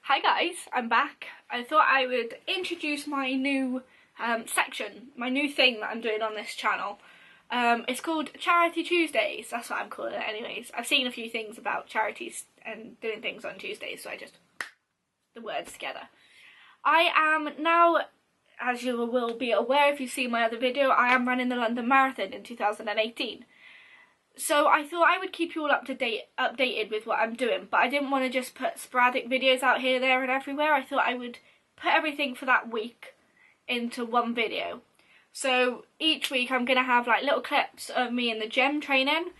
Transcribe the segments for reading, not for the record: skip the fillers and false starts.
Hi guys, I'm back. I thought I would introduce my new section, my new thing that I'm doing on this channel. It's called Charity Tuesdays, that's what I'm calling it anyways. I've seen a few things about charities and doing things on Tuesdays, so I just put the words together. I am now, as you will be aware if you've seen my other video, I am running the London Marathon in 2018. So I thought I would keep you all updated with what I'm doing, but I didn't want to just put sporadic videos out here, there and everywhere. I thought I would put everything for that week into one video. So each week I'm going to have like little clips of me in the gym training.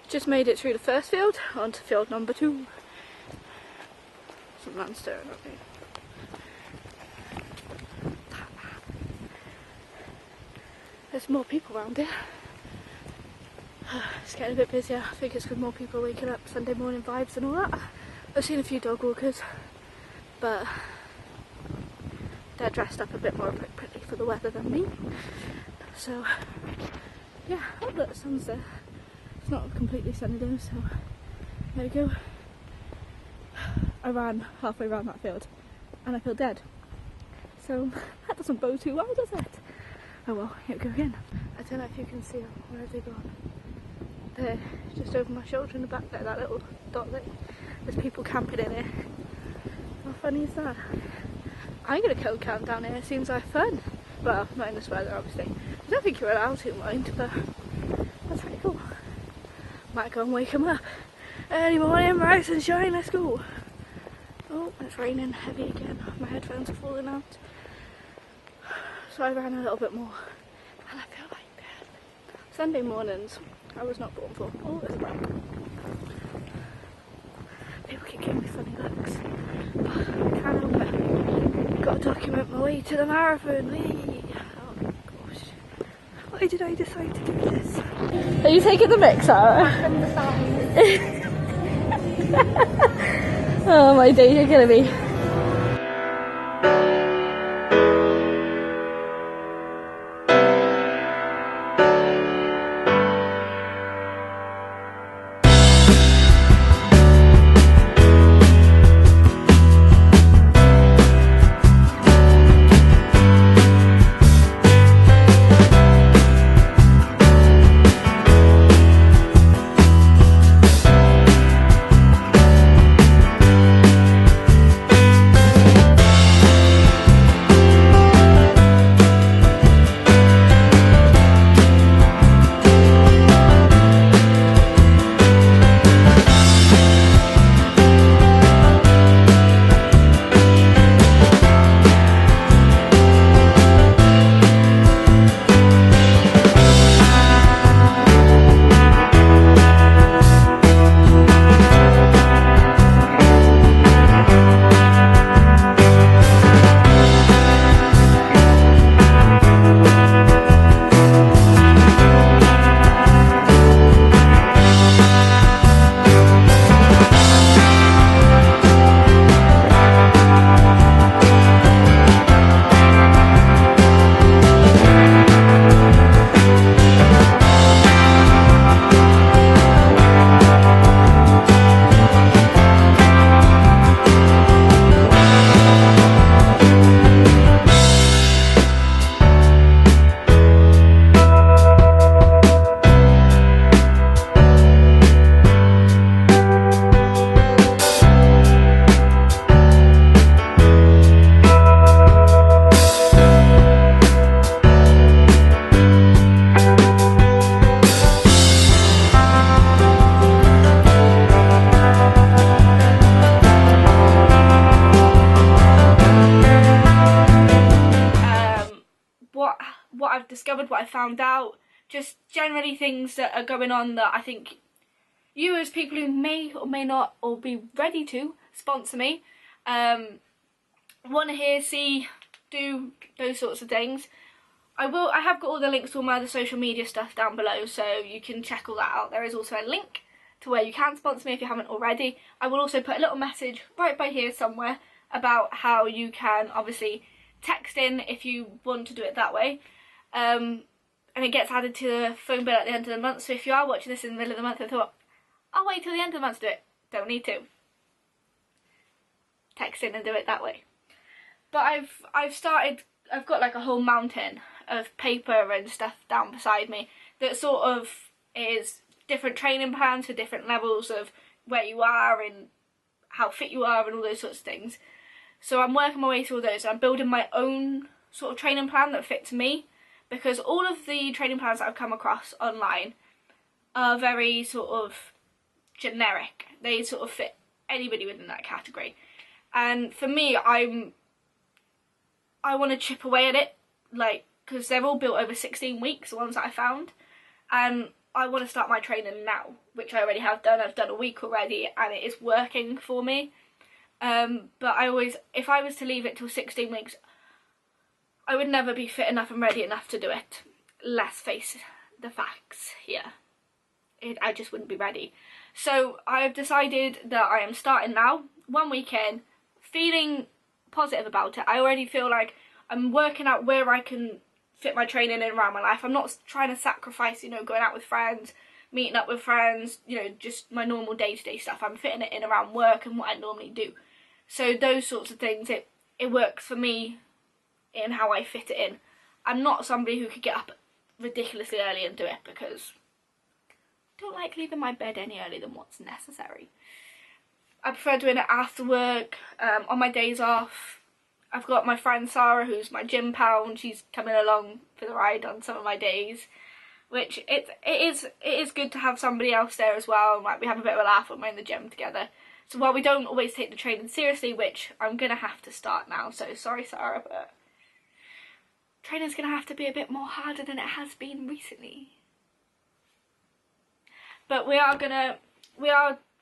Just made it through the first field, onto field number 2. Some man staring at me. There's more people around here. It's getting a bit busier. I think it's because more people are waking up, Sunday morning vibes and all that. I've seen a few dog walkers, but they're dressed up a bit more appropriately for the weather than me. So yeah, oh look, the sun's there. It's not completely sunny though, so there we go. I ran halfway around that field and I feel dead. So that doesn't bode too well, does it? Oh well, here we go again. I don't know if you can see them. Where have they gone? They're just over my shoulder in the back there, that little dot there. There's people camping in here. How funny is that? I'm going to go camp down here, it seems like fun. Well, not in this weather obviously. I don't think you're allowed to mind, but that's pretty cool. Might go and wake them up. Early morning, rise and shine, let's go. Oh, it's raining heavy again. My headphones are falling out. So I ran a little bit more, and I feel like Sunday mornings I was not born for. Oh, there's a bike. People keep giving me funny looks, but I can't help it. Got to document my way to the marathon. Whee! Oh gosh, why did I decide to do this? Are you taking the mix out? Oh my days are gonna be. What I've discovered, what I found out, just generally things that are going on that I think you as people who may or may not or be ready to sponsor me want to hear, see, do those sorts of things. I have got all the links to all my other social media stuff down below, so you can check all that out. There is also a link to where you can sponsor me if you haven't already. I will also put a little message right by here somewhere about how you can obviously text in if you want to do it that way. and it gets added to the phone bill at the end of the month. So if you are watching this in the middle of the month and thought, I'll wait till the end of the month to do it, don't need to. Text in and do it that way. But I've got like a whole mountain of paper and stuff down beside me that sort of is different training plans for different levels of where you are and how fit you are and all those sorts of things. So I'm working my way through all those. I'm building my own sort of training plan that fits me, because all of the training plans that I've come across online are very sort of generic. They sort of fit anybody within that category. And for me, I want to chip away at it, like, because they're all built over 16 weeks, the ones that I found, and I want to start my training now, which I already have done. I've done a week already, and it is working for me. But if I was to leave it till 16 weeks, I would never be fit enough and ready enough to do it. Let's face the facts here. I just wouldn't be ready. So I've decided that I am starting now, 1 week in, feeling positive about it. I already feel like I'm working out where I can fit my training in around my life. I'm not trying to sacrifice, you know, going out with friends, meeting up with friends, you know, just my normal day-to-day stuff. I'm fitting it in around work and what I normally do. So those sorts of things, it works for me in how I fit it in. I'm not somebody who could get up ridiculously early and do it, because I don't like leaving my bed any earlier than what's necessary. I prefer doing it after work, on my days off. I've got my friend Sarah, who's my gym pal, and she's coming along for the ride on some of my days, which it is good to have somebody else there as well, and like we have a bit of a laugh when we're in the gym together. So while we don't always take the training seriously, which I'm gonna have to start now, so sorry Sarah, but training's gonna have to be a bit more harder than it has been recently. But we are,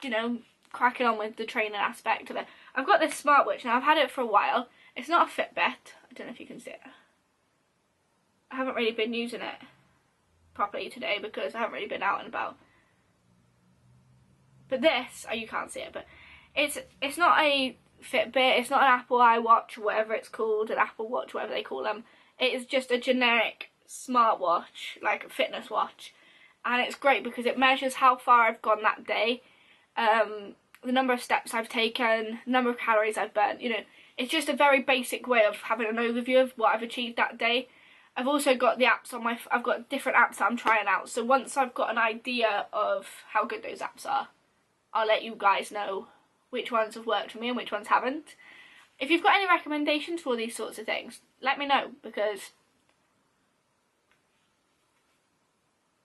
you know, cracking on with the training aspect of it. I've got this smartwatch now. I've had it for a while. It's not a Fitbit. I don't know if you can see it. I haven't really been using it properly today because I haven't really been out and about. But this, oh, you can't see it, but it's not a Fitbit. It's not an Apple iWatch, or whatever it's called, an Apple Watch, whatever they call them. It is just a generic smartwatch, like a fitness watch. And it's great because it measures how far I've gone that day, the number of steps I've taken, the number of calories I've burnt. You know, it's just a very basic way of having an overview of what I've achieved that day. I've also got the apps on I've got different apps that I'm trying out. So once I've got an idea of how good those apps are, I'll let you guys know which ones have worked for me and which ones haven't. If you've got any recommendations for these sorts of things, let me know, because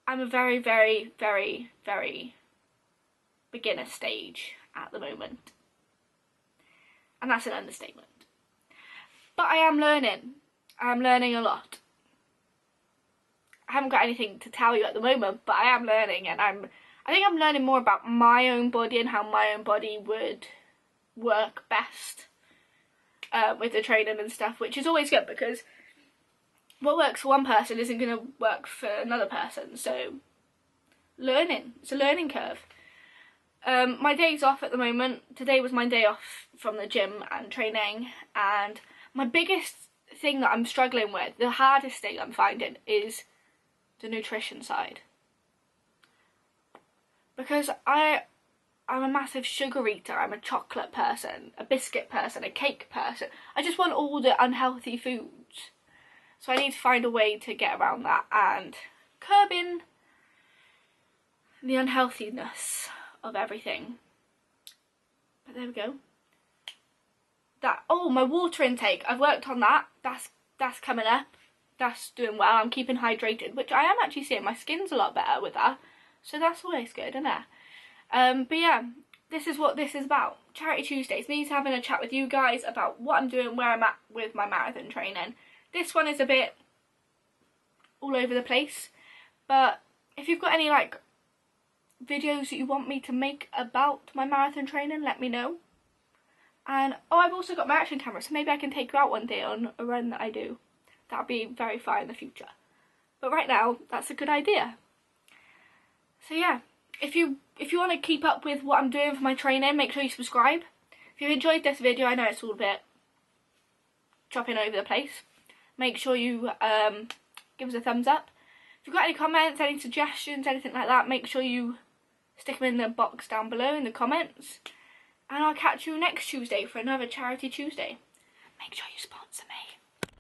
I'm a very, very, very, very beginner stage at the moment. And that's an understatement. But I am learning. I'm learning a lot. I haven't got anything to tell you at the moment, but I am learning, and I think I'm learning more about my own body and how my own body would work best with the training and stuff, which is always good, because what works for one person isn't going to work for another person. So learning, it's a learning curve. My day's off at the moment. Today was my day off from the gym and training, and my biggest thing that I'm struggling with, the hardest thing I'm finding, is the nutrition side. Because I'm a massive sugar eater. I'm a chocolate person, a biscuit person, a cake person. I just want all the unhealthy foods. So I need to find a way to get around that and curbing the unhealthiness of everything. But there we go. My water intake, I've worked on that. That's coming up. That's doing well. I'm keeping hydrated, which I am actually seeing my skin's a lot better with that. So that's always good, isn't it? But yeah, this is what this is about. Charity Tuesdays. Me having a chat with you guys about what I'm doing, where I'm at with my marathon training. This one is a bit all over the place, but if you've got any like videos that you want me to make about my marathon training, let me know. And I've also got my action camera, so maybe I can take you out one day on a run that I do. That'll be very far in the future. But right now, that's a good idea. So yeah, if you want to keep up with what I'm doing for my training, make sure you subscribe. If you enjoyed this video, I know it's all a bit chopping over the place. Make sure you give us a thumbs up. If you've got any comments, any suggestions, anything like that, make sure you stick them in the box down below in the comments. And I'll catch you next Tuesday for another Charity Tuesday. Make sure you sponsor me.